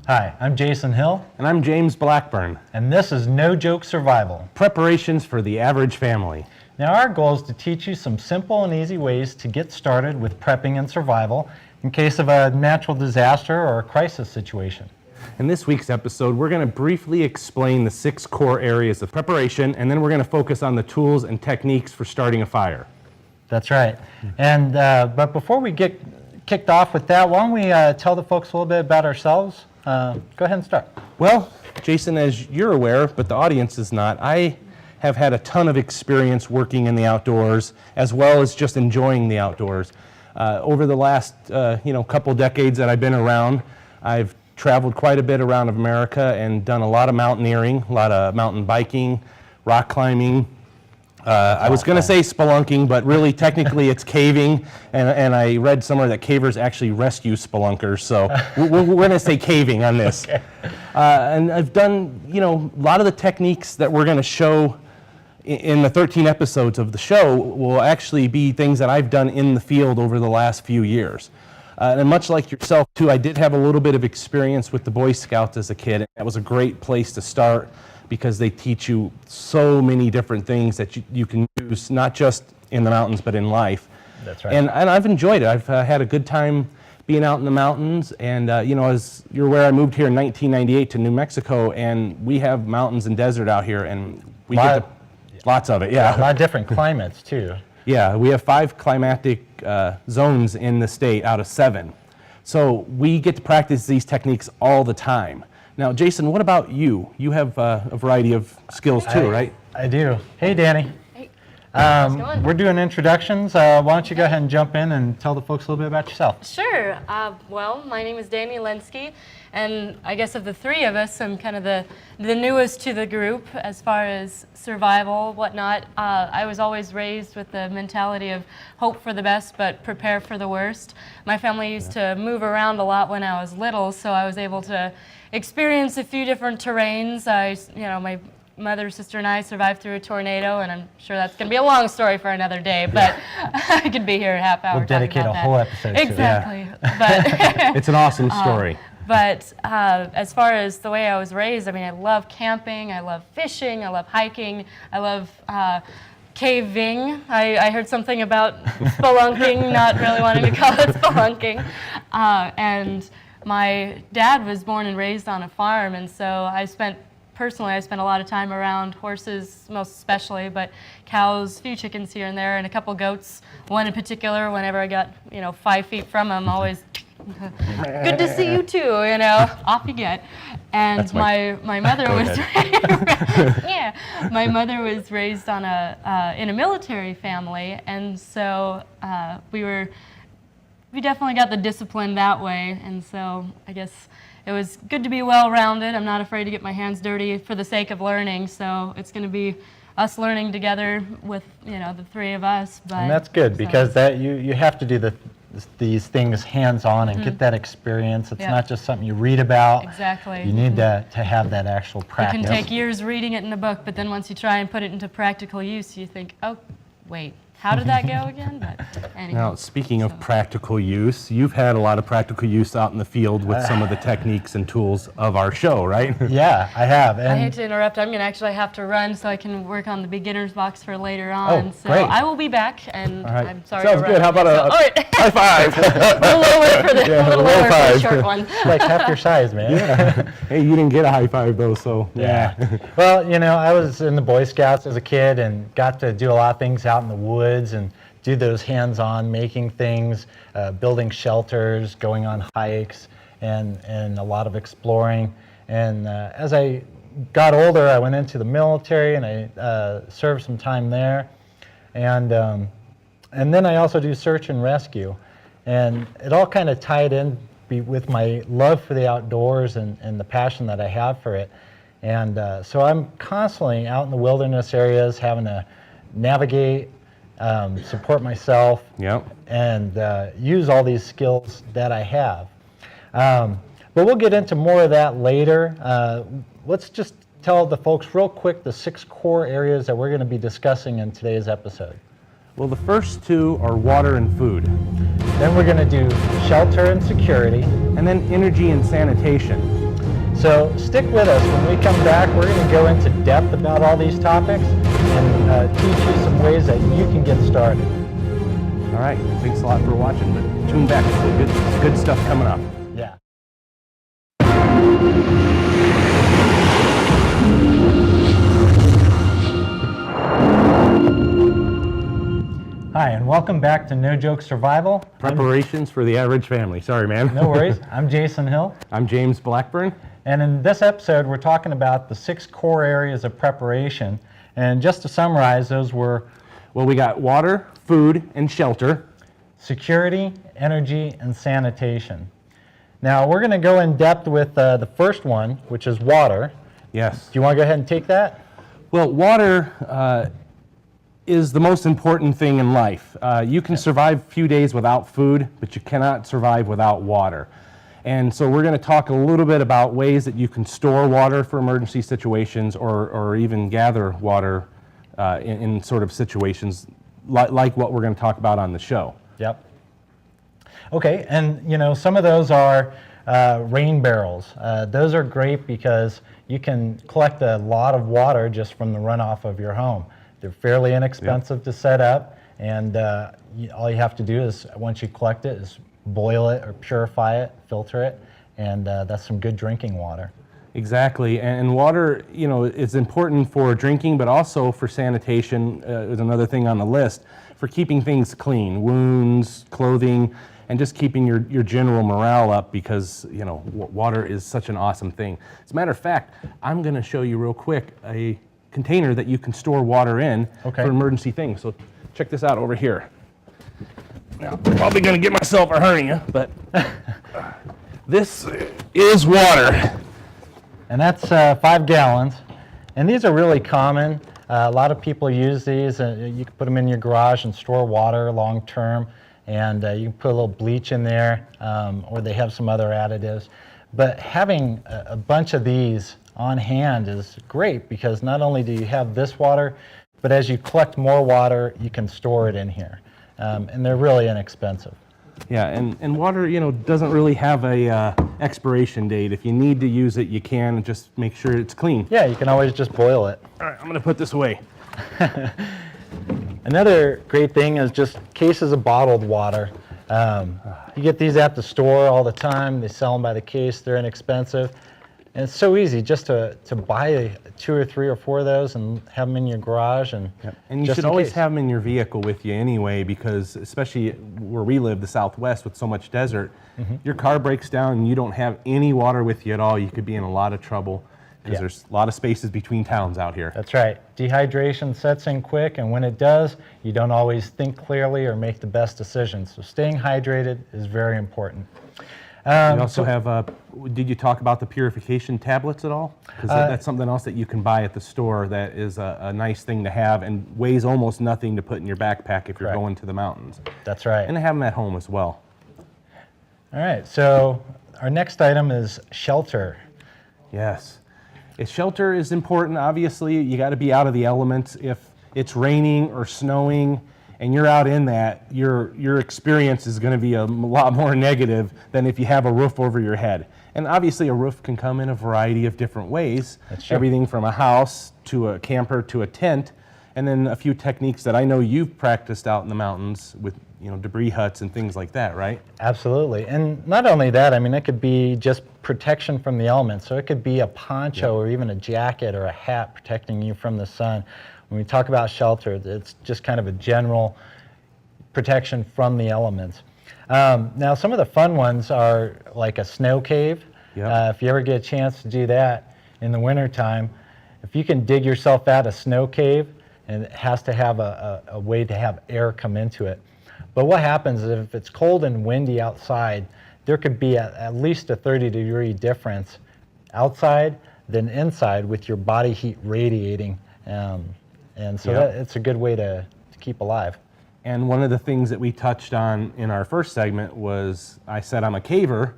Hi, I'm Jason Hill. And I'm James Blackburn. And this is No Joke Survival. Preparations for the average family. Now our goal is to teach you some simple and easy ways to get started with prepping and survival in case of a natural disaster or a crisis situation. In this week's episode, we're going to briefly explain the 6 core areas of preparation, and then we're going to focus on the tools and techniques for starting a fire. That's right. And but before we get kicked off with that, why don't we tell the folks a little bit about ourselves? Go ahead and start. Well, Jason, as you're aware, but the audience is not, I have had a ton of experience working in the outdoors, as well as just enjoying the outdoors. Over the last couple decades that I've been around, I've traveled quite a bit around America and done a lot of mountaineering, a lot of mountain biking, rock climbing. I was going to say spelunking, but really technically it's caving, and I read somewhere that cavers actually rescue spelunkers, so we're going to say caving on this. Okay. And I've done, a lot of the techniques that we're going to show in the 13 episodes of the show will actually be things that I've done in the field over the last few years. And much like yourself, too, I did have a little bit of experience with the Boy Scouts as a kid. That was a great place to start because they teach you so many different things that you can use, not just in the mountains, but in life. That's right. And I've enjoyed it. I've had a good time being out in the mountains. And, as you're aware, I moved here in 1998 to New Mexico, and we have mountains and desert out here, and we get lots of it, yeah. A lot of different climates, too. Yeah, we have 5 climatic zones in the state out of 7. So we get to practice these techniques all the time. Now, Jason, what about you? You have a variety of skills too, right? I do. Hey, Danny. Hey. How's it going? We're doing introductions. Why don't you go ahead and jump in and tell the folks a little bit about yourself? Sure. Well, my name is Danny Lenski, and I guess of the 3 of us, I'm kind of the newest to the group as far as survival, whatnot. I was always raised with the mentality of hope for the best, but prepare for the worst. My family used to move around a lot when I was little, so I was able to experience a few different terrains. My mother, sister, and I survived through a tornado, and I'm sure that's going to be a long story for another day, but I could be here a half hour. We'll dedicate a whole episode to it. Exactly. But it's an awesome story. But as far as the way I was raised, I love camping, I love fishing, I love hiking, I love caving. I heard something about spelunking, not really wanting to call it spelunking. And my dad was born and raised on a farm, and so I spent a lot of time around horses, most especially, but cows, a few chickens here and there, and a couple goats. One in particular, whenever I got 5 feet from him, always good to see you too, off you get. And my mother was my mother was raised on in a military family, and so we definitely got the discipline that way, and so I guess it was good to be well-rounded. I'm not afraid to get my hands dirty for the sake of learning, so it's going to be us learning together with the 3 of us. But, and that's good because you have to do these things hands-on and get that experience. It's not just something you read about. Exactly. You need to have that actual practice. You can take years reading it in a book, but then once you try and put it into practical use, you think, oh, wait. How did that go again? But anyway. Now, speaking of practical use, you've had a lot of practical use out in the field with some of the techniques and tools of our show, right? Yeah, I have. And I hate to interrupt. I'm going to actually have to run so I can work on the beginner's box for later on. Oh, great. I will be back, and I'm sorry. Sounds good. How about a high five? A little lower for the short one. Like half your size, man. Yeah. Hey, you didn't get a high five, though, so yeah. Well, I was in the Boy Scouts as a kid and got to do a lot of things out in the woods and do those hands-on making things, building shelters, going on hikes, and a lot of exploring. And as I got older, I went into the military and I served some time there. And then I also do search and rescue. And it all kind of tied in with my love for the outdoors and the passion that I have for it. And so I'm constantly out in the wilderness areas having to navigate, support myself, and use all these skills that I have. But we'll get into more of that later. Let's just tell the folks real quick the 6 core areas that we're going to be discussing in today's episode. Well, the first 2 are water and food. Then we're going to do shelter and security. And then energy and sanitation. So stick with us. When we come back, we're going to go into depth about all these topics and teach you some ways that you can get started. All right, thanks a lot for watching, but tune back. Good stuff coming up. Yeah. Hi, and welcome back to No Joke Survival. Preparations for the average family. Sorry, man. No worries. I'm Jason Hill. I'm James Blackburn. And in this episode, we're talking about the 6 core areas of preparation. And just to summarize, those were... Well, we got water, food, and shelter. Security, energy, and sanitation. Now, we're going to go in depth with the first one, which is water. Yes. Do you want to go ahead and take that? Well, water is the most important thing in life. You can survive a few days without food, but you cannot survive without water. And so we're going to talk a little bit about ways that you can store water for emergency situations or even gather water in sort of situations like what we're going to talk about on the show. Yep. Okay, and you know, some of those are rain barrels. Those are great because you can collect a lot of water just from the runoff of your home. They're fairly inexpensive to set up, and all you have to do is, once you collect it, is boil it or purify it, filter it, and that's some good drinking water. Exactly, and water, you know, is important for drinking, but also for sanitation is another thing on the list, for keeping things clean, wounds, clothing, and just keeping your general morale up because, you know, water is such an awesome thing. As a matter of fact, I'm going to show you real quick a container that you can store water in for emergency things. So check this out over here. Now, I'm probably going to get myself a hernia, but this is water. And that's 5 gallons. And these are really common. A lot of people use these. You can put them in your garage and store water long term. And you can put a little bleach in there, or they have some other additives. But having a bunch of these on hand is great because not only do you have this water, but as you collect more water, you can store it in here. And they're really inexpensive. Yeah, and water, you know, doesn't really have a expiration date. If you need to use it, you can. Just make sure it's clean. Yeah, you can always just boil it. All right, I'm going to put this away. Another great thing is just cases of bottled water. You get these at the store all the time. They sell them by the case. They're inexpensive. And it's so easy just to buy 2 or 3 or 4 of those and have them in your garage. And you should always have them in your vehicle with you anyway, because especially where we live, the Southwest, with so much desert, your car breaks down and you don't have any water with you at all, you could be in a lot of trouble because there's a lot of spaces between towns out here. That's right. Dehydration sets in quick, and when it does, you don't always think clearly or make the best decisions. So staying hydrated is very important. We also have, did you talk about the purification tablets at all? Because that's something else that you can buy at the store that is a nice thing to have and weighs almost nothing to put in your backpack if you're going to the mountains. That's right. And have them at home as well. All right, so our next item is shelter. Yes. Shelter is important. Obviously, you got to be out of the elements. If it's raining or snowing, and you're out in that, your experience is going to be a lot more negative than if you have a roof over your head. And obviously a roof can come in a variety of different ways. That's true. Everything from a house to a camper to a tent, and then a few techniques that I know you've practiced out in the mountains with, you know, debris huts and things like that, right? Absolutely. And not only that, I mean, it could be just protection from the elements. So it could be a poncho or even a jacket or a hat protecting you from the sun. When we talk about shelter, it's just kind of a general protection from the elements. Now, some of the fun ones are like a snow cave. If you ever get a chance to do that in the wintertime, if you can dig yourself out a snow cave, and it has to have a way to have air come into it. But what happens is if it's cold and windy outside, there could be at least a 30-degree difference outside than inside with your body heat radiating. And so it's a good way to keep alive. And one of the things that we touched on in our first segment was, I said I'm a caver,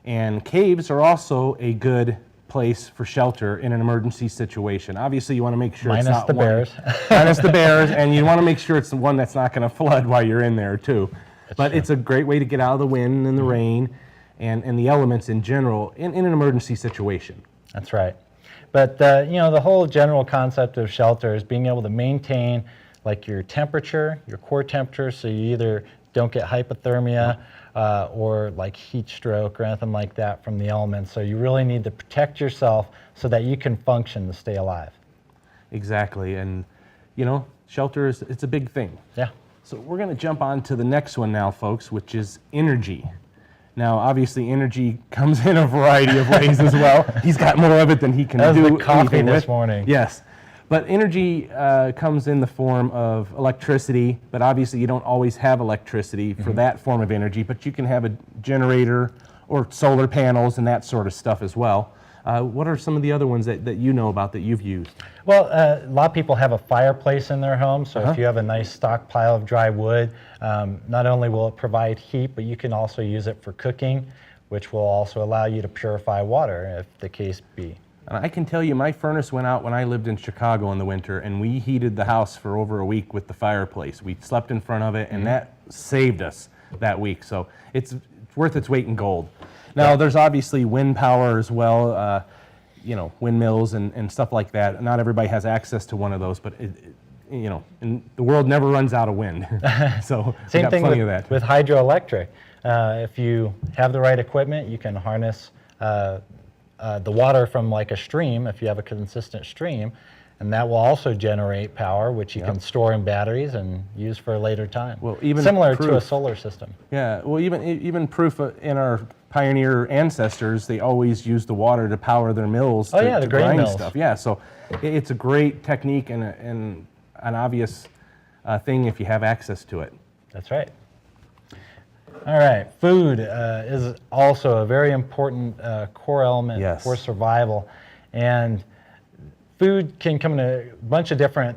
and caves are also a good place for shelter in an emergency situation. Obviously, you want to make sure it's not bears. Minus the bears, and you want to make sure it's the one that's not going to flood while you're in there too. But it's a great way to get out of the wind and the rain. and the elements in general in an emergency situation. That's right. But you know, the whole general concept of shelter is being able to maintain like your temperature, your core temperature, so you either don't get hypothermia or like heat stroke or anything like that from the elements. So you really need to protect yourself so that you can function to stay alive. Exactly, and you know, shelter it's a big thing. Yeah. So we're going to jump on to the next one now, folks, which is energy. Now, obviously, energy comes in a variety of ways as well. He's got more of it than he can That was do the coffee anything this with. morning. Yes, but energy comes in the form of electricity, but obviously you don't always have electricity for that form of energy, but you can have a generator or solar panels and that sort of stuff as well. What are some of the other ones that you know about that you've used? Well, a lot of people have a fireplace in their home, so if you have a nice stockpile of dry wood, not only will it provide heat, but you can also use it for cooking, which will also allow you to purify water, if the case be. And I can tell you, my furnace went out when I lived in Chicago in the winter, and we heated the house for over a week with the fireplace. We slept in front of it, and that saved us that week. So it's worth its weight in gold. Now, there's obviously wind power as well, you know, windmills and stuff like that. Not everybody has access to one of those, but you know, and the world never runs out of wind. So Same thing plenty of that. with hydroelectric. If you have the right equipment, you can harness the water from like a stream, if you have a consistent stream, and that will also generate power, which you can store in batteries and use for a later time. Well, even similar to a solar system. Yeah, well, even proof in our pioneer ancestors, they always used the water to power their mills The to grain grind mills. stuff. Yeah, so it's a great technique and an obvious thing if you have access to it. That's right. All right, food is also a very important core element for survival, and food can come in a bunch of different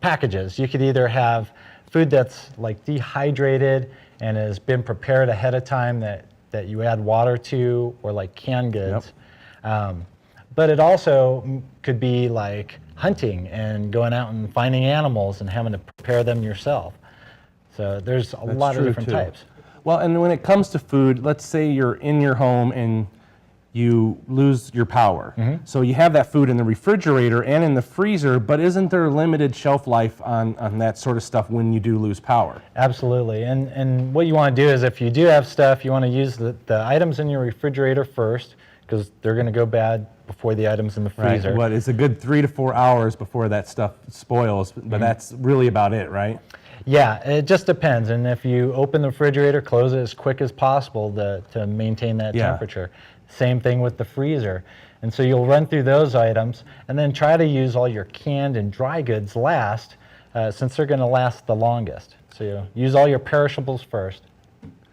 packages. You could either have food that's like dehydrated and has been prepared ahead of time that you add water to, or like canned goods. But it also could be like hunting and going out and finding animals and having to prepare them yourself. So there's a lot of different types. Well, and when it comes to food, let's say you're in your home and you lose your power. So you have that food in the refrigerator and in the freezer, but isn't there a limited shelf life on that sort of stuff when you do lose power? Absolutely. And what you want to do is, if you do have stuff, you want to use the items in your refrigerator first, because they're going to go bad before the items in the freezer. Right. What, it's a good 3 to 4 hours before that stuff spoils, but that's really about it, right? Yeah, it just depends. And if you open the refrigerator, close it as quick as possible to maintain that temperature. Same thing with the freezer. And so you'll run through those items and then try to use all your canned and dry goods last, since they're going to last the longest. So you use all your perishables first.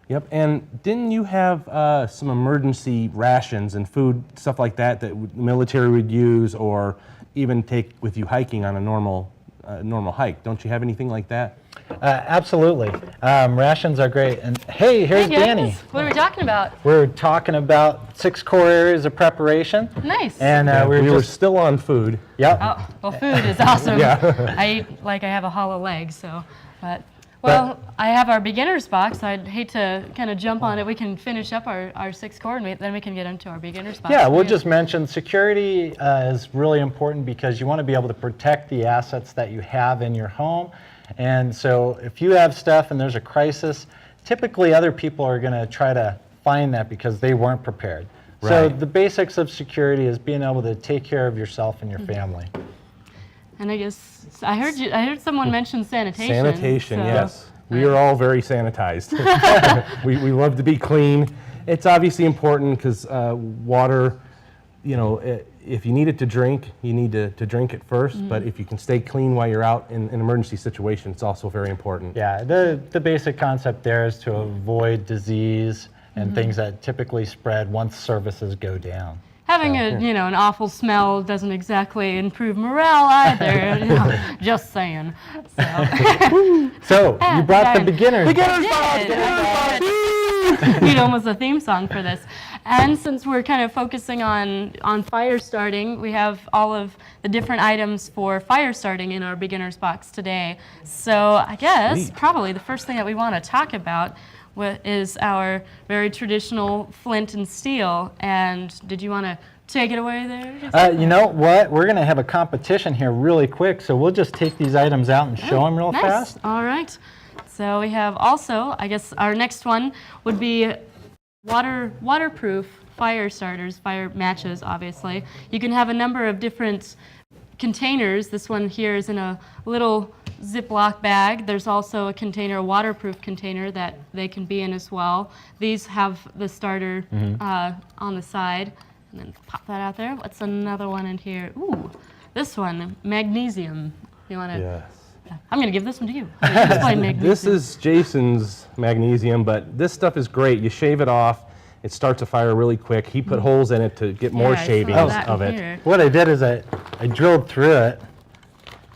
Yep, and didn't you have some emergency rations and food, stuff like that the military would use, or even take with you hiking on a normal hike? Don't you have anything like that? Absolutely. Rations are great. And hey, here's Hey guys, Danny. what are we talking about? We're talking about 6 core areas of preparation. Nice. And we were still on food. Yep. Oh, well, food is awesome. I have a hollow leg, so, well, I have our beginner's box. I'd hate to kind of jump on it. We can finish up our 6 core, and then we can get into our beginner's box. Yeah, we'll just mention security is really important, because you want to be able to protect the assets that you have in your home. And so if you have stuff and there's a crisis, typically other people are going to try to find that because they weren't prepared. Right. So the basics of security is being able to take care of yourself and your family. And I guess I heard someone mention sanitation. Sanitation, yes. We are all very sanitized. we love to be clean. It's obviously important because water, you know, if you need it to drink, you need to drink it first. But if you can stay clean while you're out in an emergency situation, it's also very important. Yeah, the basic concept there is to avoid disease and things that typically spread once services go down. Having an awful smell doesn't exactly improve morale either. Just saying. So you brought the beginners. Need almost a theme song for this. And since we're kind of focusing on fire starting, we have all of the different items for fire starting in our beginner's box today. So I guess probably the first thing that we want to talk about is our very traditional flint and steel. And did you want to take it away there? You know what? We're going to have a competition here really quick, so we'll just take these items out and show them real Nice. fast. All right. So we have also, I guess our next one would be waterproof fire starters, fire matches, obviously. You can have a number of different containers. This one here is in a little Ziploc bag. There's also a container, a waterproof container that they can be in as well. These have the starter on the side. And then pop that out there. What's another one in here? Ooh, this one, magnesium. You want to? Yes. I'm going to give this one to you. Explain magnesium. This is Jason's magnesium, but this stuff is great. You shave it off, it starts a fire really quick. He put holes in it to get more I saw shavings that of in it. here. What I did is I drilled through it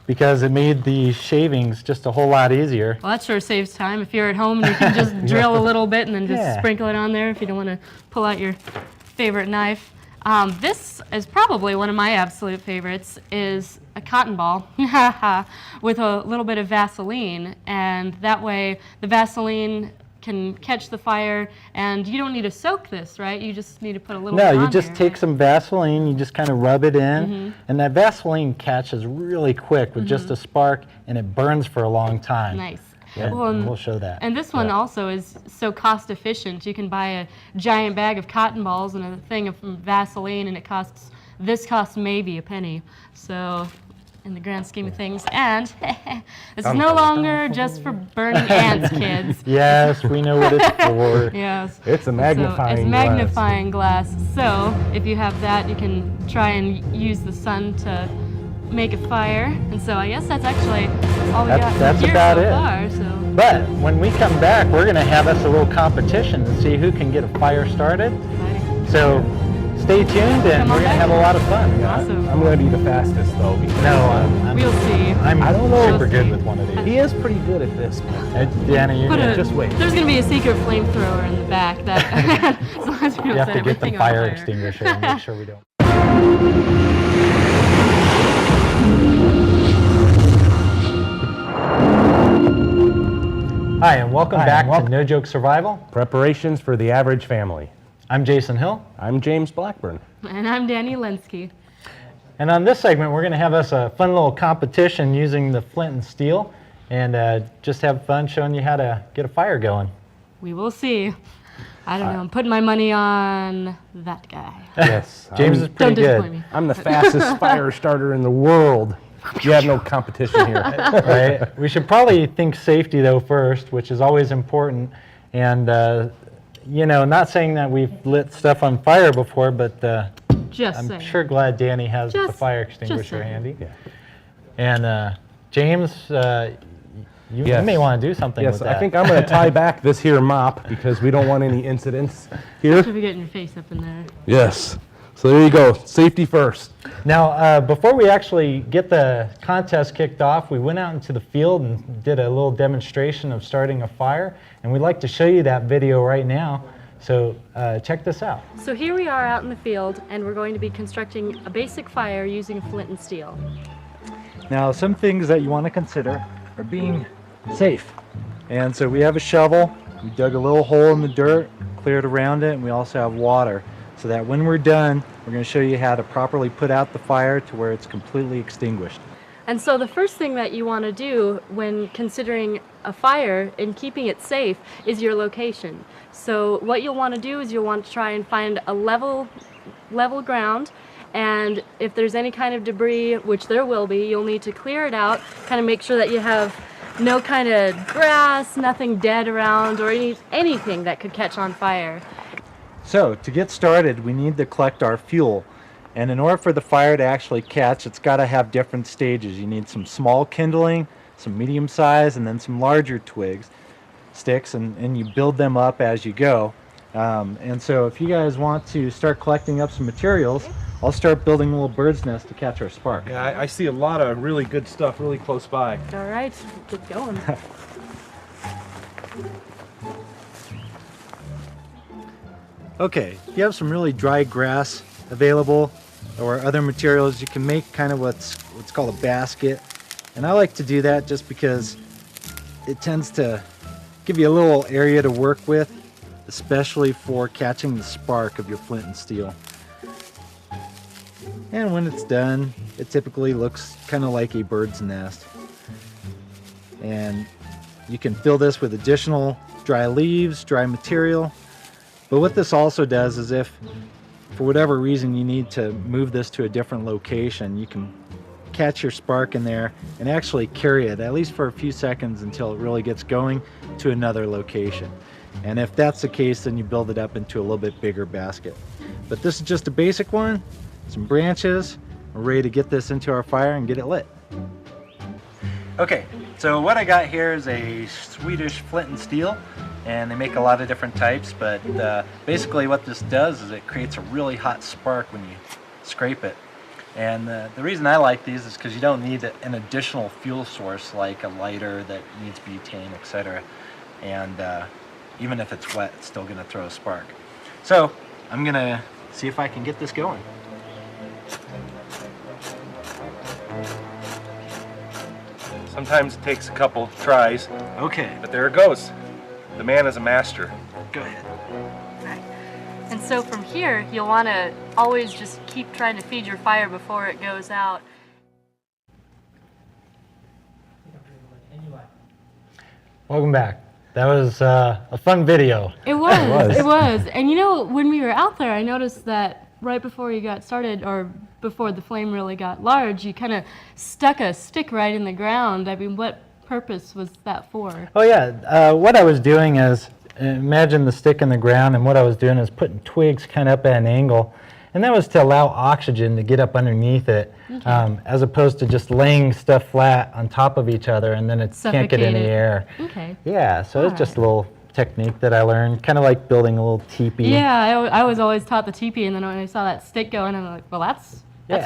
because it made the shavings just a whole lot easier. Well, that sure saves time. If you're at home, you can just drill a little bit and then just Yeah. sprinkle it on there if you don't want to pull out your favorite knife. This is probably one of my absolute favorites, is a cotton ball with a little bit of Vaseline, and that way the Vaseline can catch the fire, and you don't need to soak this, right? You just need to put a little No, bit you on just there, take right? some Vaseline, you just kind of rub it in, and that Vaseline catches really quick with just a spark, and it burns for a long time. Nice. And Well, we'll show that. And this one also is so cost efficient. You can buy a giant bag of cotton balls and a thing of Vaseline, and this costs maybe a penny. So, in the grand scheme of things, and this is no longer just for burning ants, kids. Yes, we know what it's for. Yes. It's a magnifying It's glass. magnifying glass. So if you have that, you can try and use the sun to make a fire. And so I guess that's actually all we got That's here about so it. far. So But when we come back, we're going to have us a little competition to see who can get a fire started. exciting. So stay tuned, and Come on we're going to back. have a lot of fun. Awesome. I'm going to be the fastest though. Because No, We'll see. I'm I don't know. super We'll good see. with one of these. he is pretty good at this. Danny, you're Put gonna a- just wait. There's going to be a secret flamethrower in the back that as long as we don't you have set to get the everything on fire extinguisher and make sure we don't. Hi, and welcome back to No Joke Survival. Preparations for the average family. I'm Jason Hill, I'm James Blackburn. And I'm Danny Linsky. and on this segment, we're going to have us a fun little competition using the flint and steel, and just have fun showing you how to get a fire going. We will see. I don't know. I'm putting my money on that guy. Yes. James is I'm, pretty Don't disappoint good, me. I'm the fastest fire starter in the world. You have no competition here. right? We should probably think safety though first, which is always important. And you know, not saying that we've lit stuff on fire before, but Just I'm saying. sure glad Danny has the Just- fire just extinguisher saying. handy. Yeah. And James, you Yes. may want to do something Yes, with that. I think I'm going to tie back this here mop because we don't want any incidents here. Should be getting your face up in there. Yes. So there you go. Safety first. Now, before we actually get the contest kicked off, we went out into the field and did a little demonstration of starting a fire, and we'd like to show you that video right now. So check this out. So here we are out in the field, and we're going to be constructing a basic fire using flint and steel. Now, some things that you want to consider are being safe. And so we have a shovel, we dug a little hole in the dirt, cleared around it, and we also have water. So that when we're done, we're going to show you how to properly put out the fire to where it's completely extinguished. And so the first thing that you want to do when considering a fire and keeping it safe is your location. So what you'll want to do is you'll want to try and find a level ground, and if there's any kind of debris, which there will be, you'll need to clear it out, kind of make sure that you have no kind of grass, nothing dead around, or anything that could catch on fire. So to get started, we need to collect our fuel. And in order for the fire to actually catch, it's got to have different stages. You need some small kindling, some medium size, and then some larger sticks, and you build them up as you go. And so if you guys want to start collecting up some materials, I'll start building a little bird's nest to catch our spark. Yeah, I see a lot of really good stuff really close by. All right, get going. Okay, if you have some really dry grass available or other materials, you can make kind of what's called a basket. And I like to do that just because it tends to give you a little area to work with, especially for catching the spark of your flint and steel. And when it's done, it typically looks kind of like a bird's nest. And you can fill this with additional dry leaves, dry material. But what this also does is if, for whatever reason, you need to move this to a different location, you can catch your spark in there and actually carry it, at least for a few seconds until it really gets going, to another location. And if that's the case, then you build it up into a little bit bigger basket. But this is just a basic one, some branches. We're ready to get this into our fire and get it lit. Okay, so what I got here is a Swedish flint and steel, and they make a lot of different types, but basically what this does is it creates a really hot spark when you scrape it. And the reason I like these is because you don't need an additional fuel source like a lighter that needs butane, etc. And even if it's wet, it's still going to throw a spark. So I'm going to see if I can get this going. Sometimes it takes a couple tries, Okay, but there it goes. The man is a master. go ahead. Right. And so from here, you'll want to always just keep trying to feed your fire before it goes out. Welcome back. That was a fun video. It was. It was. And you know, when we were out there, I noticed that right before you got started, or before the flame really got large, you kind of stuck a stick right in the ground. I mean, what purpose was that for? Oh yeah, what I was doing is, imagine the stick in the ground, and what I was doing is putting twigs kind of up at an angle, and that was to allow oxygen to get up underneath it, as opposed to just laying stuff flat on top of each other and then it can't get any air. Okay. Yeah, so it's just a little technique that I learned, kind of like building a little teepee. Yeah, I was always taught the teepee, and then when I saw that stick going, I'm like, well, that's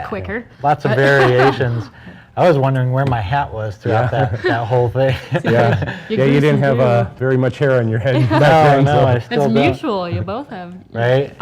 quicker. Lots of variations. I was wondering where my hat was throughout that whole thing. Yeah, you didn't have very much hair on your head. No, I still It's don't. mutual. You both have. Right?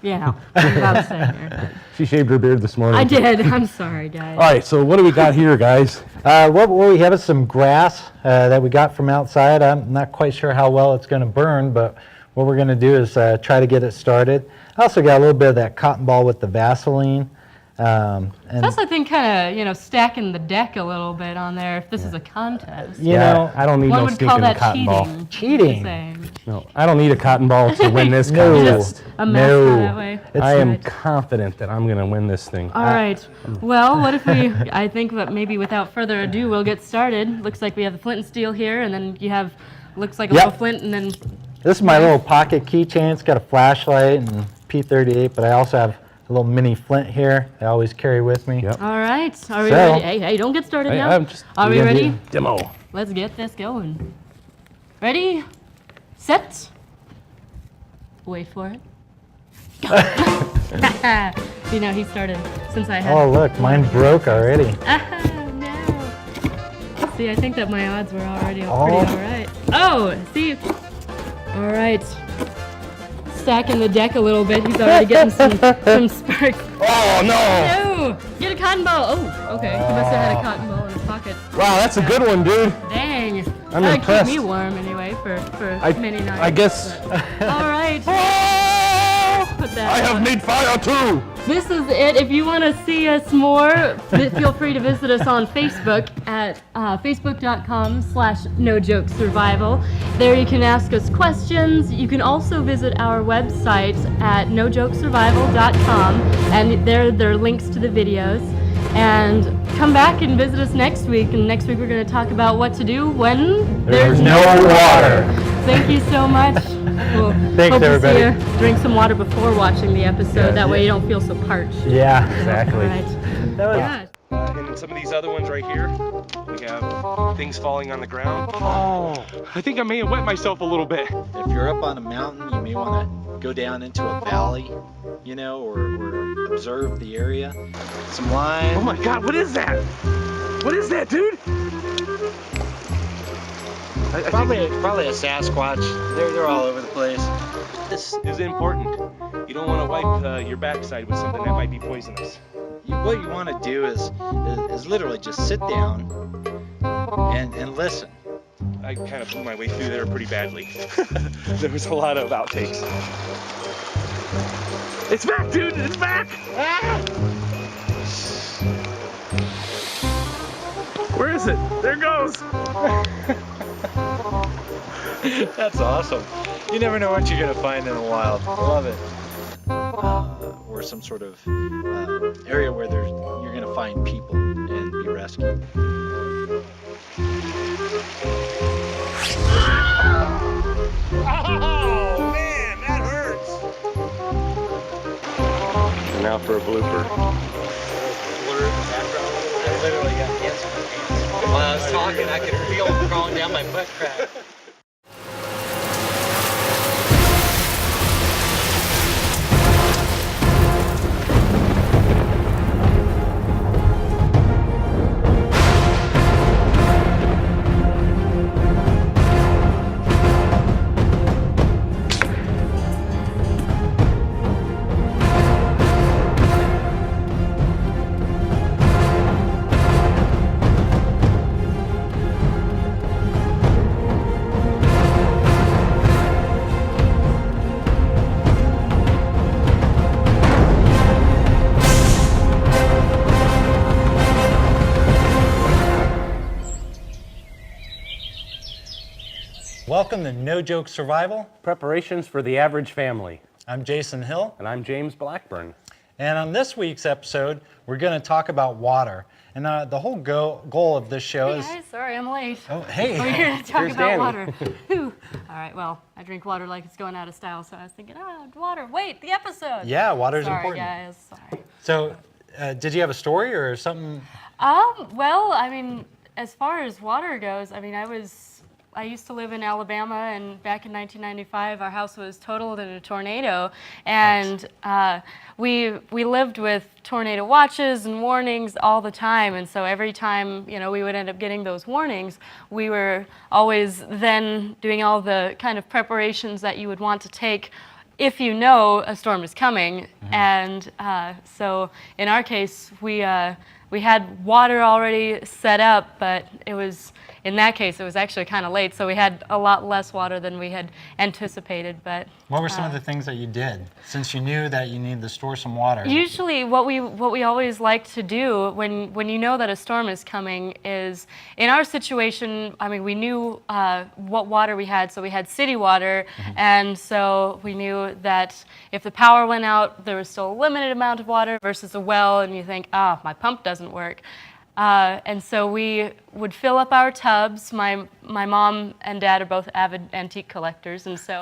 Yeah. I'm saying here. She shaved her beard this morning. I did. I'm sorry, guys. All right, so what do we got here, guys? What we have is some grass that we got from outside. I'm not quite sure how well it's going to burn, but what we're going to do is try to get it started. I also got a little bit of that cotton ball with the Vaseline. And That's, I think, kind of, stacking the deck a little bit on there if this is a contest. you know, I don't need One no would stinking call that cotton ball. cheating. Cheating. No, I don't need a cotton ball to win this No. contest. A mascot that way. I am Right. confident that I'm going to win this thing. All right. Well, what if I think that maybe without further ado, we'll get started. Looks like we have the flint and steel here, and then you have, looks like a little flint, and then... This is my little pocket keychain. It's got a flashlight and P38, but I also have a little mini flint here I always carry with me. Yep. All right. Are we So- ready? Hey, don't get started now. I'm just Are we gonna ready? do a demo. Let's get this going. Ready, set, wait for it. You know, he started since I had. Oh, look, mine broke already. No. See, I think that my odds were already pretty all right. Oh, see. All right. Stacking the deck a little bit. He's already getting some spark. Oh, no! No! Get a cotton ball. Oh, okay. He must have had a cotton ball in his pocket. Wow, that's a good one, dude. Dang. I'm That'd impressed. keep me warm anyway for many nights. I guess All right. Put that I have on. made fire too. This is it. If you want to see us more, feel free to visit us on Facebook at facebook.com/NoJokeSurvival. There you can ask us questions. You can also visit our website at nojokesurvival.com, and there are links to the videos. And come back and visit us next week. And next week we're going to talk about what to do when There's no water. Thank you so much. We'll Thanks, hope everybody. to see you drink some water before watching the episode. That way you don't feel so parched. Yeah. Exactly. All right. That was- Yeah. And in some of these other ones right here, we have things falling on the ground. Oh, I think I may have wet myself a little bit. If you're up on a mountain, you may want to go down into a valley, you know, or observe the area. Some lime. Oh my God, what is that? What is that, dude? I Probably a Sasquatch. They're all over the place. this is important. You don't want to wipe your backside with something that might be poisonous. What you want to do is literally just sit down and listen. I kind of blew my way through there pretty badly. There was a lot of outtakes. It's back, dude! It's back! Ah! Where is it? There it goes! That's awesome. You never know what you're gonna find in the wild. I love it. Or some sort of area where you're gonna find people and be rescued. Oh man, that hurts! And now for a blooper. Blur in the background. I literally got ants in my pants. While I was talking, I could feel them crawling down my butt crack. Welcome to No Joke Survival. Preparations for the average family. I'm Jason Hill, And I'm James Blackburn. and on this week's episode, we're going to talk about water. And the whole goal of this show Hey is... guys, sorry I'm late. Oh, hey. We're here to talk Here's about Danny. water. Whew. All right, well, I drink water like it's going out of style, so I was thinking, water. Wait, the episode. Yeah, water's Sorry, important. guys. Sorry. So, did you have a story or something? Well, I mean, as far as water goes, I mean, I used to live in Alabama, and back in 1995, our house was totaled in a tornado, and we lived with tornado watches and warnings all the time, and so every time, we would end up getting those warnings, we were always then doing all the kind of preparations that you would want to take if you know a storm is coming. Mm-hmm. And so in our case, we had water already set up, but in that case, it was actually kind of late, so we had a lot less water than we had anticipated. But What were some of the things that you did, since you knew that you needed to store some water? usually what we always like to do when you know that a storm is coming is, in our situation, I mean, we knew what water we had, so we had city water, mm-hmm. and so we knew that if the power went out, there was still a limited amount of water versus a well, and you think, my pump doesn't work. And so we would fill up our tubs. My mom and dad are both avid antique collectors, and so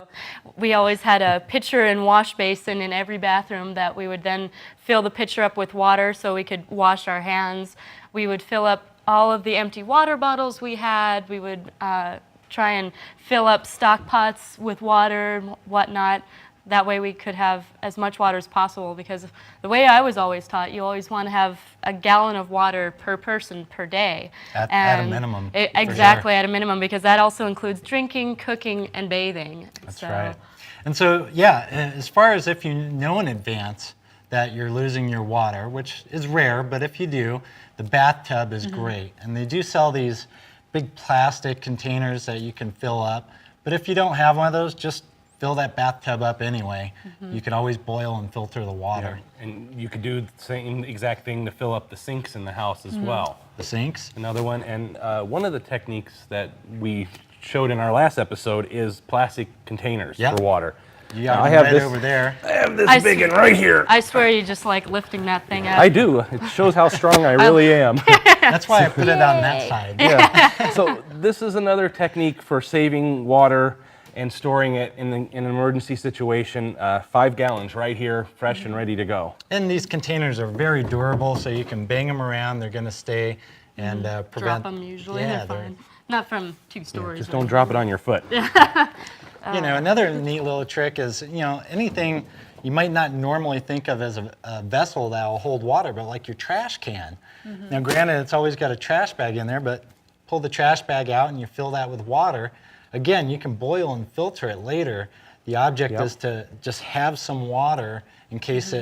we always had a pitcher and wash basin in every bathroom that we would then fill the pitcher up with water so we could wash our hands. We would fill up all of the empty water bottles we had. We would try and fill up stock pots with water and whatnot. That way we could have as much water as possible, because the way I was always taught, you always want to have a gallon of water per person per day. At a minimum. Exactly, at a minimum, because that also includes drinking, cooking, and bathing. That's right. And so, yeah, as far as if you know in advance that you're losing your water, which is rare, but if you do, the bathtub is mm-hmm. great. And they do sell these big plastic containers that you can fill up. But if you don't have one of those, just fill that bathtub up anyway. Mm-hmm. You can always boil and filter the water. Yeah. And you could do the same exact thing to fill up the sinks in the house as mm-hmm. well. The sinks? Another one. And one of the techniques that we showed in our last episode is plastic containers for water. Yeah, I have this over there. I have this big one right here. I swear you just like lifting that thing up. I do. It shows how strong I really am. That's why I put it on that side. Yeah. So this is another technique for saving water and storing it in an emergency situation. 5 gallons right here, fresh and ready to go. And these containers are very durable, so you can bang them around. They're going to stay and prevent... Drop them usually, they're fine. Not from 2 stories. Just don't drop it on your foot. Another neat little trick is, anything you might not normally think of as a vessel that will hold water, but like your trash can. Mm-hmm. Now, granted, it's always got a trash bag in there, but pull the trash bag out and you fill that with water. Again, you can boil and filter it later. The object is to just have some water in case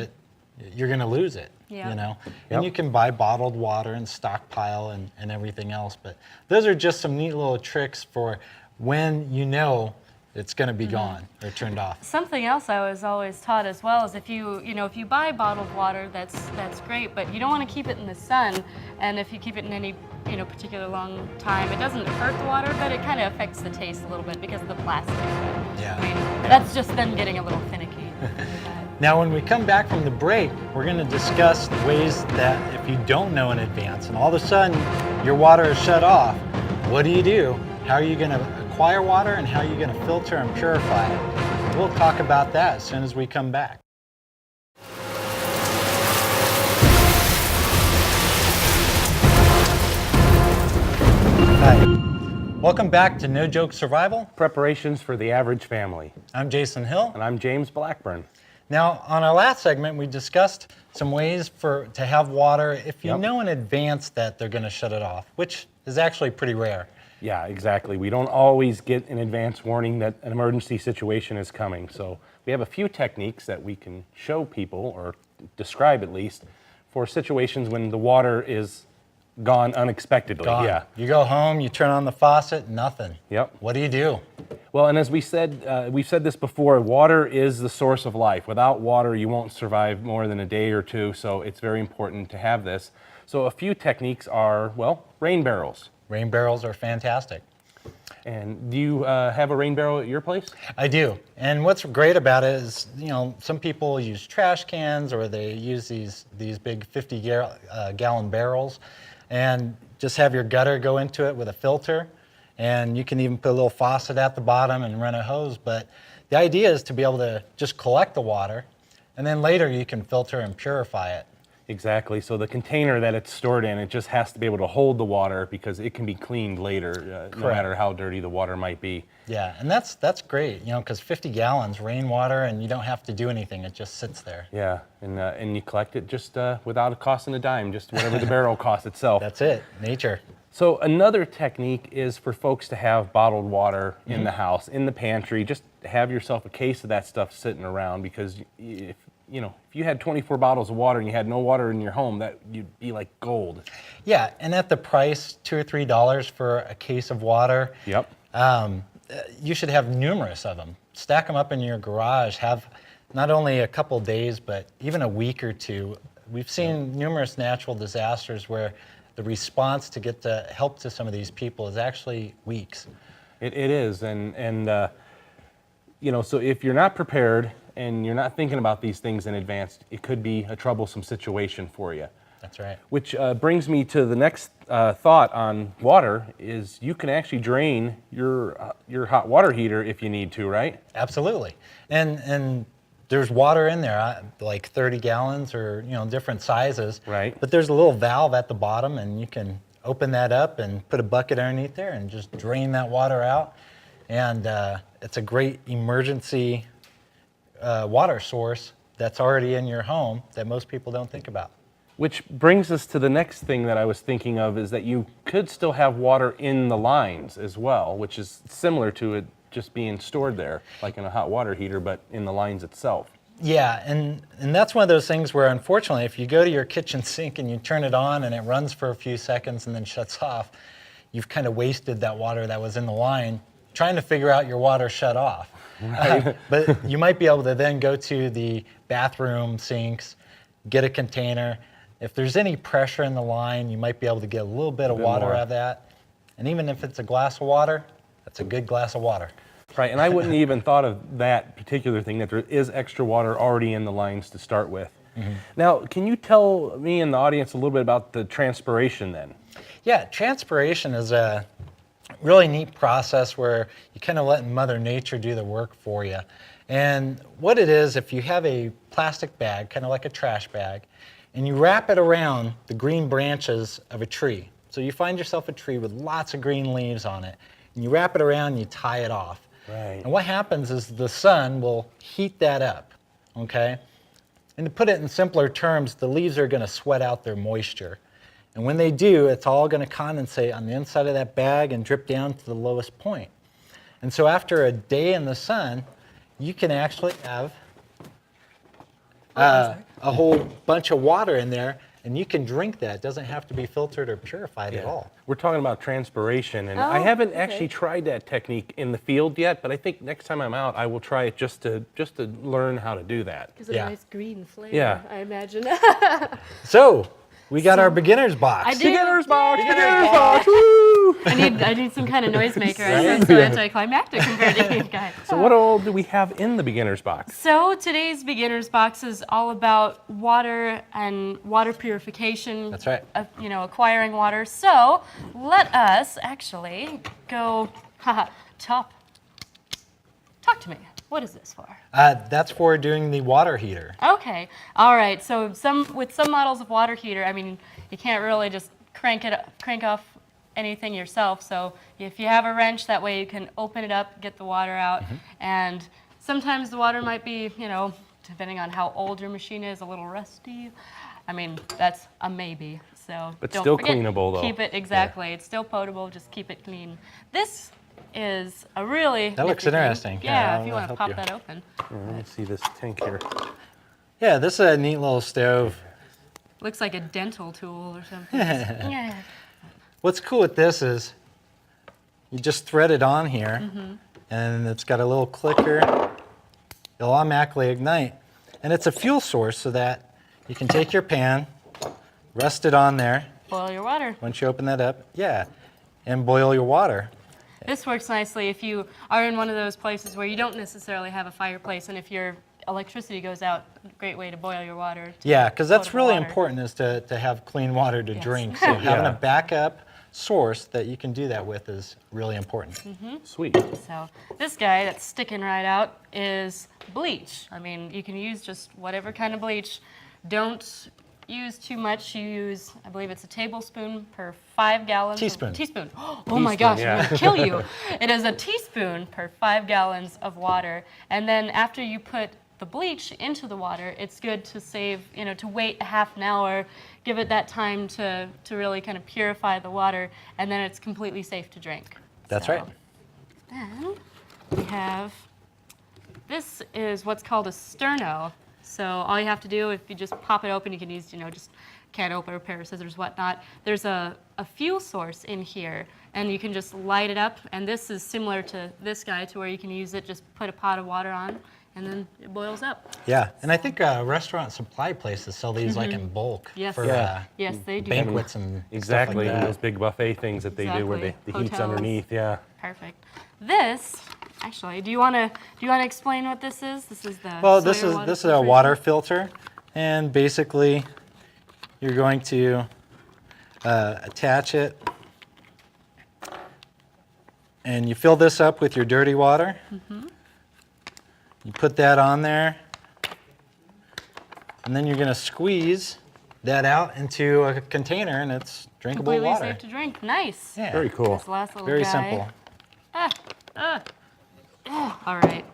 you're going to lose it. Yeah. you know? Yep. And you can buy bottled water and stockpile and everything else. But those are just some neat little tricks for when you know it's going to be gone or turned off. Something else I was always taught as well is if you buy bottled water, that's great, but you don't want to keep it in the sun. And if you keep it in any particular long time, it doesn't hurt the water, but it kind of affects the taste a little bit because of the plastic. Yeah. I mean, that's just them getting a little finicky. Now, when we come back from the break, we're going to discuss ways that if you don't know in advance and all of a sudden your water is shut off, what do you do? How are you going to acquire water and how are you going to filter and purify it? We'll talk about that as soon as we come back. Hi. Welcome back to No Joke Survival. Preparations for the average family. I'm Jason Hill. And I'm James Blackburn. Now, on our last segment, we discussed some ways to have water if you know in advance that they're going to shut it off, which is actually pretty rare. Yeah, exactly. We don't always get an advance warning that an emergency situation is coming. So we have a few techniques that we can show people, or describe at least, for situations when the water is gone unexpectedly. Gone. Yeah. You go home, you turn on the faucet, nothing. Yep. What do you do? Well, and as we said, we've said this before, water is the source of life. Without water, you won't survive more than a day or two, so it's very important to have this. So a few techniques are, well, rain barrels. Rain barrels are fantastic. And do you have a rain barrel at your place? I do. And what's great about it is, some people use trash cans or they use these big 50-gallon barrels and just have your gutter go into it with a filter. And you can even put a little faucet at the bottom and run a hose. But the idea is to be able to just collect the water, and then later you can filter and purify it. Exactly. So the container that it's stored in, it just has to be able to hold the water because it can be cleaned later, no matter how dirty the water might be. Yeah, and that's great, because 50 gallons rainwater and you don't have to do anything; it just sits there. Yeah, and you collect it just without a cost and a dime, just whatever the barrel costs itself. That's it, nature. So another technique is for folks to have bottled water in the house, in the pantry. Just have yourself a case of that stuff sitting around, because if you had 24 bottles of water and you had no water in your home, that you'd be like gold. Yeah, and at the price, $2 or $3 for a case of water. Yep. You should have numerous of them. Stack them up in your garage. Have not only a couple days, but even a week or two. We've seen numerous natural disasters where the response to get the help to some of these people is actually weeks. It is, and so if you're not prepared and you're not thinking about these things in advance, it could be a troublesome situation for you. That's right. Which brings me to the next thought on water is you can actually drain your hot water heater if you need to, right? Absolutely. And there's water in there, like 30 gallons or different sizes. Right. But there's a little valve at the bottom, and you can open that up and put a bucket underneath there and just drain that water out. And it's a great emergency water source that's already in your home that most people don't think about. Which brings us to the next thing that I was thinking of, is that you could still have water in the lines as well, which is similar to it just being stored there, like in a hot water heater, but in the lines itself. Yeah, and that's one of those things where, unfortunately, if you go to your kitchen sink and you turn it on and it runs for a few seconds and then shuts off, you've kind of wasted that water that was in the line trying to figure out your water shut off. Right. But you might be able to then go to the bathroom sinks, get a container. If there's any pressure in the line, you might be able to get a little bit of water out of that. And even if it's a glass of water, that's a good glass of water. Right, and I wouldn't even thought of that particular thing, that there is extra water already in the lines to start with. Mm-hmm. Now, can you tell me and the audience a little bit about the transpiration then? Yeah, transpiration is a really neat process where you kind of let Mother Nature do the work for you. And what it is, if you have a plastic bag, kind of like a trash bag, and you wrap it around the green branches of a tree. So you find yourself a tree with lots of green leaves on it, and you wrap it around and you tie it off. Right. And what happens is the sun will heat that up, okay? And to put it in simpler terms, the leaves are going to sweat out their moisture. And when they do, it's all going to condensate on the inside of that bag and drip down to the lowest point. And so after a day in the sun, you can actually have a whole bunch of water in there, and you can drink that. It doesn't have to be filtered or purified at all. We're talking about transpiration, and I haven't actually tried that technique in the field yet, but I think next time I'm out, I will try it just to learn how to do that. Gives it a nice green flavor, Yeah. I imagine. So, we got our beginner's box. I do. Beginner's box, beginner's box. box, woo! I need some kind of noisemaker. I sound so anticlimactic compared to you guys. So what all do we have in the beginner's box? So today's beginner's box is all about water and water purification. That's right. You know, acquiring water. So let us actually go. Talk to me. What is this for? That's for doing the water heater. Okay. All right. So with some models of water heater, I mean, you can't really just crank off anything yourself. So if you have a wrench, that way you can open it up, get the water out. And sometimes the water might be, you know, depending on how old your machine is, a little rusty. I mean, that's a maybe. So But don't still forget, cleanable, though. Keep it exactly. It's still potable. Just keep it clean. This is a really That looks nifty thing. interesting. Yeah, Yeah, if you I'll want to help pop you. that open. Let me see this tank here. Yeah, this is a neat little stove. Looks like a dental tool or something. Yeah. What's cool with this is you just thread it on here, and it's got a little clicker. It'll automatically ignite. And it's a fuel source so that you can take your pan, rest it on there. Boil your water. Once you open that up, and boil your water. This works nicely if you are in one of those places where you don't necessarily have a fireplace, and if your electricity goes out, great way to boil your water. Yeah, because that's potable really water. important is to have clean water to Yes. drink. So having Yeah. a backup source that you can do that with is really important. Sweet. So this guy that's sticking right out is bleach. I mean, you can use just whatever kind of bleach. Don't use too much. You use, I believe it's a tablespoon per 5 gallons. Teaspoon. Teaspoon. Oh my Teaspoon, gosh, yeah. I'm gonna kill you. It is a teaspoon per 5 gallons of water. And then after you put the bleach into the water, it's good to save, you know, to wait a half an hour, give it that time to really kind of purify the water, and then it's completely safe to drink. That's So, right. Then we have, this is what's called a sterno. So all you have to do, if you just pop it open, you can use, you know, just can opener, pair of scissors, whatnot. There's a fuel source in here, and you can just light it up. And this is similar to this guy, to where you can use it, just put a pot of water on, and then it boils up. Yeah, and I think restaurant supply places sell these like in bulk Yes. for Yeah. Yes, they do. banquets and Exactly, stuff and like those big buffet things that they do where Exactly. the heat's Hotels. underneath, yeah. Perfect. This, actually, do you want to explain what this is? This is the Well, this soil is water this is a filtration? water filter, and basically you're going to attach it, and you fill this up with your dirty water. You put that on there, and then you're going to squeeze that out into a container, and it's drinkable Completely water. safe to drink. Nice. Yeah, Very cool. This last little very guy. simple. All right.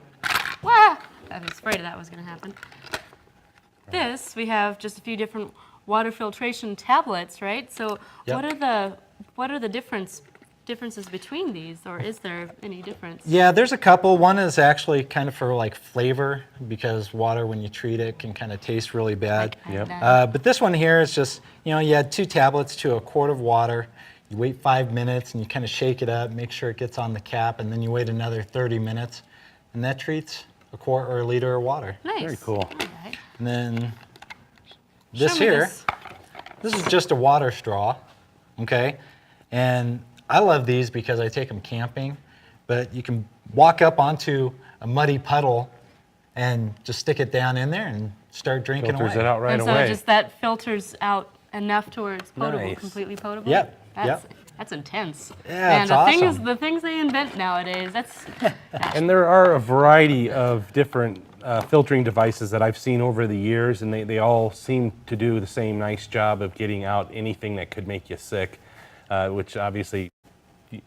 Wah! I was afraid that was going to happen. This, we have just a few different water filtration tablets, right? So Yep. what are the differences between these, or is there any difference? Yeah, there's a couple. One is actually kind of for like flavor, because water, when you treat it, can kind of taste really bad. Yep. But this one here is just, you know, you add 2 tablets to a quart of water. You wait 5 minutes and you kind of shake it up, make sure it gets on the cap, and then you wait another 30 minutes, and that treats a quart or a liter of water. Nice. Very cool. All right. And then this Show me here, this is just a water straw, okay? And I love these because I take them camping, but you can walk up onto a muddy puddle and just stick it down in there and start drinking Filters away. it out right And so away. just that filters out enough to where it's potable, Nice. completely potable? Yep, That's intense. Yeah, Man, it's the awesome. things they invent nowadays, that's And there are a variety of different filtering devices that I've seen over the years, and they all seem to do the same nice job of getting out anything that could make you sick, which obviously,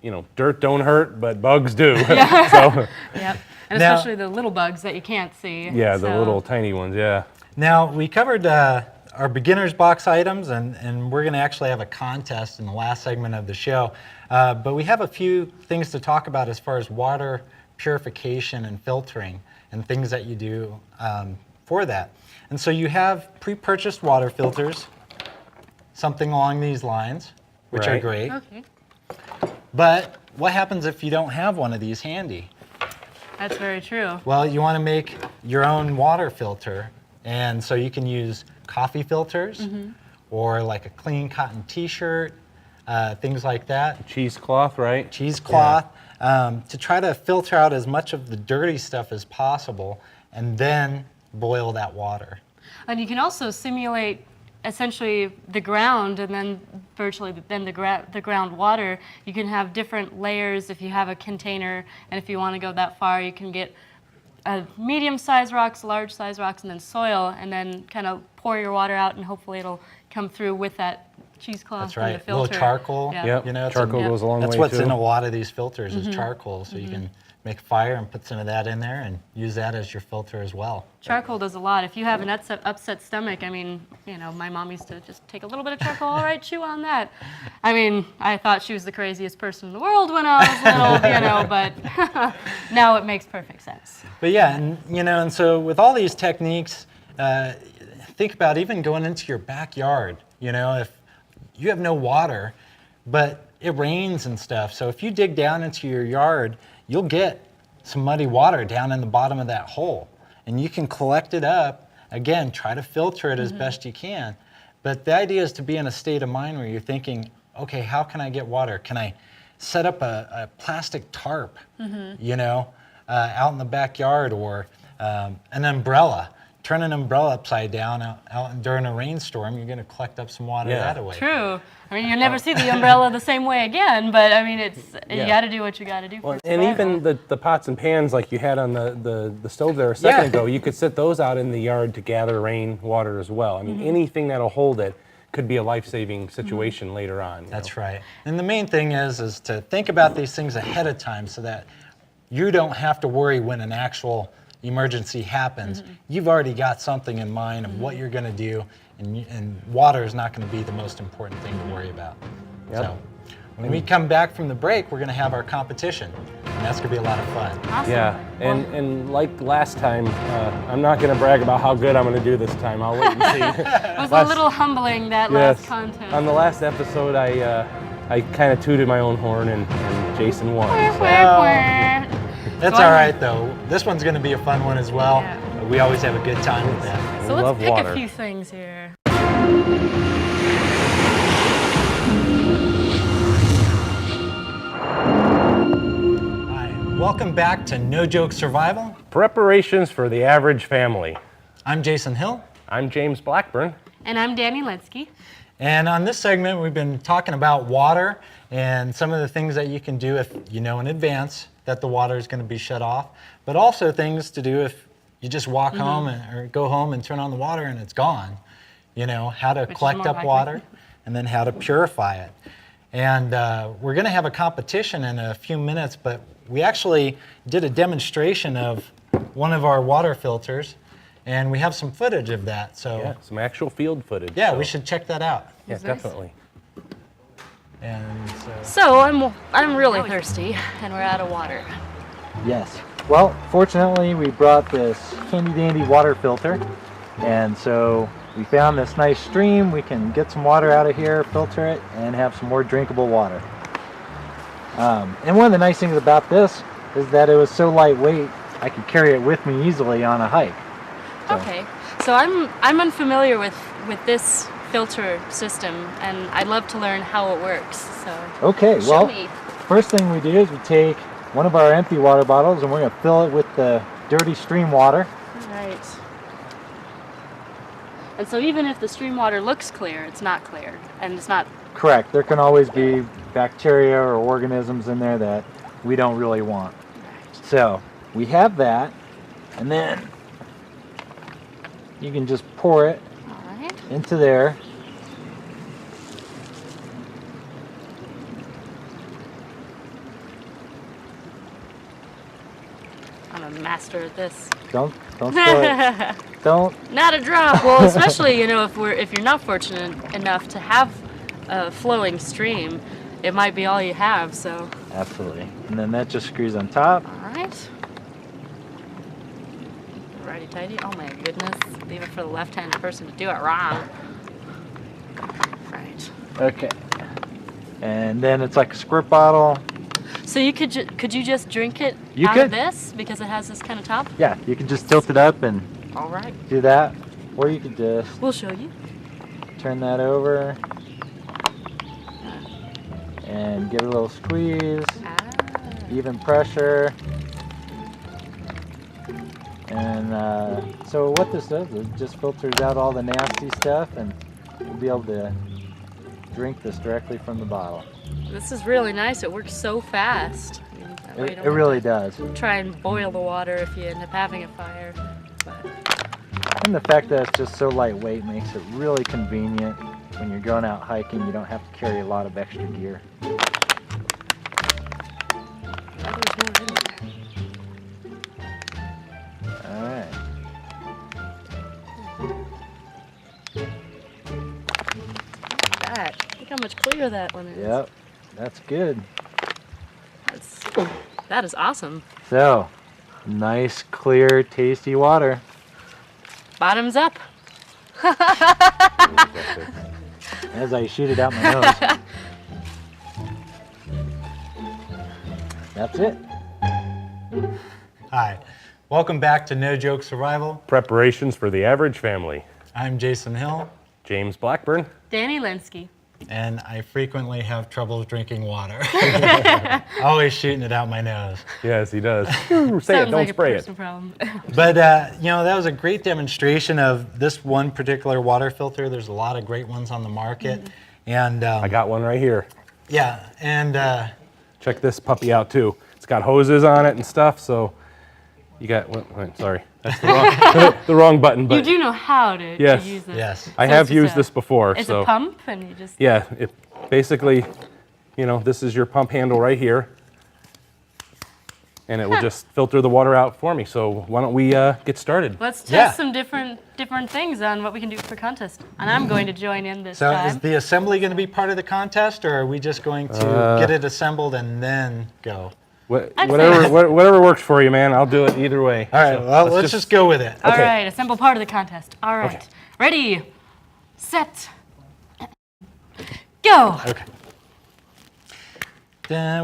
you know, dirt don't hurt, but bugs do. So, yep. And Now- especially the little bugs that you can't see. yeah, the So- little tiny ones, yeah. Now, we covered our beginner's box items, and we're going to actually have a contest in the last segment of the show. But we have a few things to talk about as far as water purification and filtering and things that you do for that. And so you have pre-purchased water filters, something along these lines, which are Right. great. Okay. But what happens if you don't have one of these handy? That's very true. Well, you want to make your own water filter. And so you can use coffee filters or like a clean cotton t-shirt, things like that, Cheesecloth, right? cheesecloth, to try to filter out as much of the dirty stuff as possible and then boil that water. And you can also simulate essentially the ground and then virtually then the groundwater. You can have different layers if you have a container, and if you want to go that far, you can get medium-sized rocks, large-sized rocks, and then soil, and then kind of pour your water out, and hopefully it'll come through with that cheesecloth That's and right. the A filter. little charcoal. Yeah. Yep. You know, it's Charcoal Yeah. goes a long That's way what's too. in a lot of these filters is charcoal. So you can make a fire and put some of that in there and use that as your filter as well. Charcoal does a lot. If you have an upset stomach, I mean, you know, my mom used to just take a little bit of charcoal, all right, chew on that. I mean, I thought she was the craziest person in the world when I was little, you know, but now it makes perfect sense. But yeah, and you know, and so with all these techniques, think about even going into your backyard. You know, if you have no water, but it rains and stuff. So if you dig down into your yard, you'll get some muddy water down in the bottom of that hole. And you can collect it up. Again, try to filter it as best you can. But the idea is to be in a state of mind where you're thinking, okay, how can I get water? Can I set up a plastic tarp, you know, out in the backyard, or an umbrella? Turn an umbrella upside down out during a rainstorm, you're going to collect up some water that way. True. I mean, you'll never see the umbrella the same way again, but I mean, you got to do what you got to do for And survival. even the pots and pans like you had on the stove there a second Yeah. ago, you could set those out in the yard to gather rain water as well. I mean, anything that'll hold it could be a life-saving situation later on. you That's know? right. And the main thing is to think about these things ahead of time so that you don't have to worry when an actual emergency happens. You've already got something in mind of what you're going to do, and water is not going to be the most important thing to worry about. Yep. So when we come back from the break, we're going to have our competition, and that's going to be a lot of fun. Awesome. Yeah, and like last time, I'm not going to brag about how good I'm going to do this time. I'll wait and see. It was a little humbling, that last contest. On the last episode, I kind of tooted my own horn, and Jason won. so. That's So all I'm- right, though. This one's going to be a fun one as well. Yeah. We always have a good time with that. So We love let's pick water. a few things here. Hi, welcome back to No Joke Survival. Preparations for the average family. I'm Jason Hill. I'm James Blackburn. And I'm Danny Lensky. And on this segment, we've been talking about water and some of the things that you can do if you know in advance that the water is going to be shut off, but also things to do if you just walk home or go home and turn on the water and it's gone. You know, how to is collect more up likely. water and then how to purify it. And we're going to have a competition in a few minutes, but we actually did a demonstration of one of our water filters, and we have some footage of that. So Yeah, some actual field footage. yeah, so- we should check that out. Yeah, Is this? definitely. And So I'm really thirsty, and we're out of water. Yes. Well, fortunately, we brought this handy dandy water filter, and so we found this nice stream. We can get some water out of here, filter it, and have some more drinkable water. And one of the nice things about this is that it was so lightweight, I could carry it with me easily on a hike. So- Okay, so I'm unfamiliar with this filter system, and I'd love to learn how it works. So Okay, show well, me. first thing we do is we take one of our empty water bottles and we're going to fill it with the dirty stream water. Right. And so even if the stream water looks clear, it's not clear, and it's not. Correct. There can always be bacteria or organisms in there that we don't really want. So we have that, and then you can just pour it All right. into there. I'm a master at this. Don't spill it. Don't. Not a drop. Well, especially if you're not fortunate enough to have a flowing stream, it might be all you have. So, Absolutely. And then that just screws on top. all right. righty tighty. Oh my goodness. Leave it for the left-handed person to do it wrong. Right. Okay. And then it's like a squirt bottle. So you could you just drink it You out could. of this because it has this kind of top? Yeah, you can just tilt it up and All right. do that. Or you could just We'll show you. turn that over and give it a little squeeze, Ah. even pressure. And so what this does is it just filters out all the nasty stuff, and you'll be able to drink this directly from the bottle. This is really nice. It works so fast. I mean, that way you It, don't it have really to does. try and boil the water if you end up having a fire. But And the fact that it's just so lightweight makes it really convenient when you're going out hiking. You don't have to carry a lot of extra gear. there's more in there. Alright. That. Look how much clearer that one is. Yep, that's good. That is awesome. So, nice, clear, tasty water. Bottoms up. As I shoot it out my nose. That's it. Hi, welcome back to No Joke Survival. Preparations for the average family. I'm Jason Hill, James Blackburn. Danny Linsky. and I frequently have trouble drinking water. Always shooting it out my nose. Yes, he does. Say Sounds it, don't like spray a it. personal problem. But, you know, that was a great demonstration of this one particular water filter. There's a lot of great ones on the market. And I got one right here. yeah, and Check this puppy out too. It's got hoses on it and stuff, so you got, wait, sorry, that's the wrong, the wrong button, but You do know how to Yes. use it. yes. I So have it's just used this before, It's so. a pump, and you just Yeah, it basically, you know, this is your pump handle right here. And it will just filter the water out for me. So why don't we get started? let's test Yeah. some different things on what we can do for contest. And I'm going to join in this So time. is the assembly going to be part of the contest, or are we just going to get it assembled and then go? I'd Whatever, say- whatever works for you, man. I'll do it either way. All right, So well, let's just go with it. All okay. right, assemble part of the contest. All right, Okay. ready, set, go. Okay.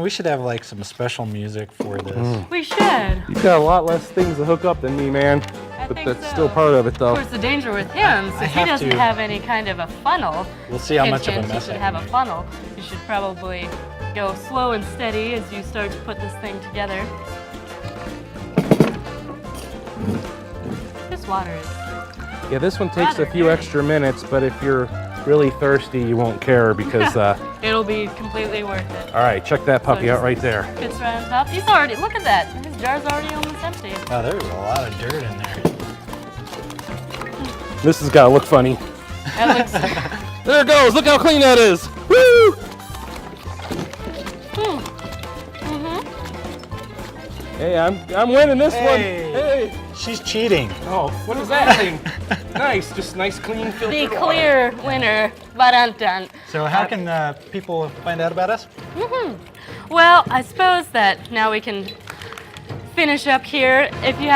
We should have like some special music for this. Mm. We should. You've got a lot less things to hook up than me, man. I But think that's so. still part of it, Of though. course, the danger with him, I since he have doesn't to- have any kind of a funnel. We'll see how much of a hint, hint, mess you I should have a make. funnel. You should probably go slow and steady as you start to put this thing together. This water is. Yeah, this one takes a Rather few dirty. extra minutes, but if you're really thirsty, you won't care because, It'll be completely worth it. all right, check that puppy out right there. Fits right on top. He's already. Look at that. His jar's already almost empty. Oh, there's a lot of dirt in there. This has got to look funny. That looks. There it goes. Look how clean that is. Woo! Hey, I'm winning this one. Hey. Hey. She's cheating. Oh, what is that thing? Nice, just nice clean filter. The clear winner. Ba-dun-dun. So how can people find out about us? Well, I suppose that now we can finish up here. If you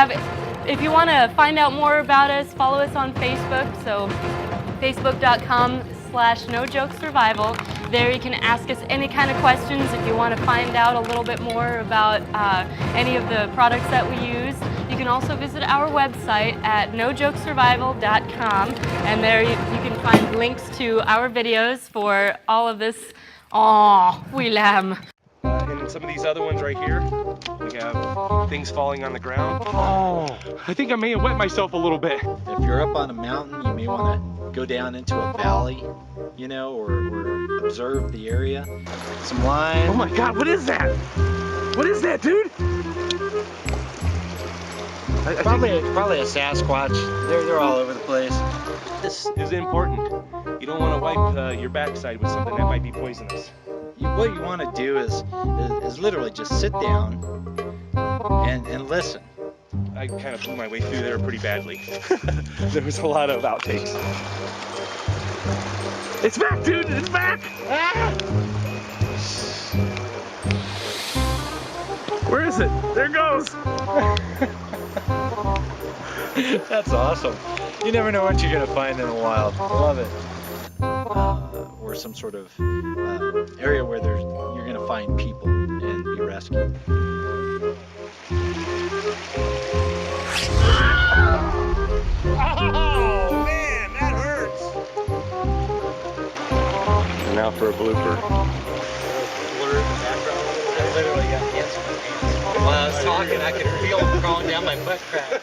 want to find out more about us, follow us on Facebook. So facebook.com/NoJokeSurvival. There you can ask us any kind of questions if you want to find out a little bit more about any of the products that we use. You can also visit our website at nojokesurvival.com, and there you can find links to our videos for all of this. Oh, we lamb. And some of these other ones right here, we have things falling on the ground. Oh, I think I may have wet myself a little bit. If you're up on a mountain, you may want to go down into a valley, you know, or observe the area. Some lime. Oh my God, what is that? What is that, dude? I Probably a Sasquatch. They're all over the place. this is important. You don't want to wipe your backside with something that might be poisonous. What you want to do is literally just sit down and listen. I kind of blew my way through there pretty badly. There was a lot of outtakes. It's back, dude! It's back! Ah! Where is it? There it goes! That's awesome. You never know what you're gonna find in the wild. I love it. Or some sort of area where you're gonna find people and be rescued. Oh man, that hurts. And now for a blooper. Blur in the background. I literally got cancer. While I was talking, I could feel them crawling down my butt crack.